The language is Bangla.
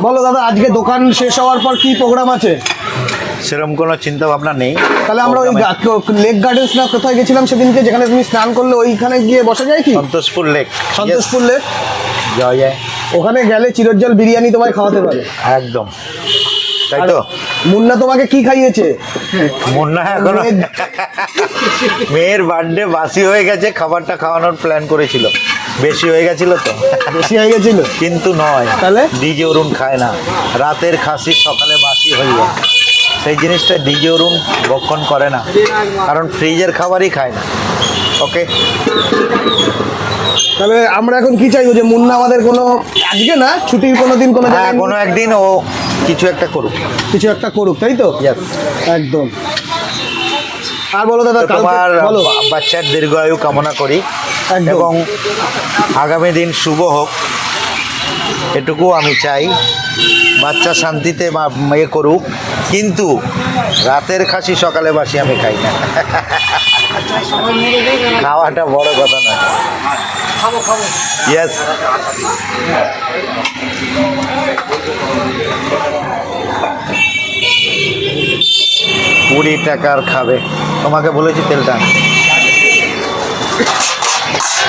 বলো দাদা, আজকে দোকান শেষ হওয়ার পর কি প্রোগ্রাম আছে? সেরকম কোনো চিন্তা ভাবনা নেই। তাহলে আমরা ওই লেক গার্ডেন্স না কোথায় গেছিলাম সেদিনকে, যেখানে তুমি স্নান করলে, ওইখানে গিয়ে বসা যায় কি? সন্তোষপুর লেক। সন্তোষপুর লেক যাওয়া যায়। ওখানে গেলে চিরজ্জল বিরিয়ানি তোমায় খাওয়াতে পারে। একদম তাই তো। মুন্না তোমাকে কি খাইয়েছে? মুন্না এখনো মেয়ের বার্থডে বাসি হয়ে গেছে, খাবারটা খাওয়ানোর প্ল্যান করেছিল, বেশি হয়ে গেছিল তো। বেশি হয়ে গেছিল কিন্তু নয়, তাহলে ডিজে অরুণ খায় না, রাতের খাসি সকালে বাসি হয়ে যায়, সেই জিনিসটা ডিজে অরুণ ভক্ষণ করে না, কারণ ফ্রিজের খাবারই খায় না। ওকে, তাহলে আমরা এখন কি চাইবো? যে মুন্না আমাদের কোনো, আজকে না, ছুটির কোনো দিন কোনো জায়গায় কোনো একদিন ও কিছু একটা করুক, কিছু একটা করুক, তাই তো? Yes. একদম। আর বলো দাদা, তোমার বলো। বাচ্চার দীর্ঘায়ু কামনা করি একদম। এবং আগামী দিন শুভ হোক, এটুকু আমি চাই। বাচ্চা শান্তিতে ইয়ে করুক, কিন্তু রাতের খাসি সকালে বাসি আমি খাই না। খাওয়াটা বড় কথা নয়। ইয়েস, $20 খাবে, তোমাকে বলেছি তেলটা।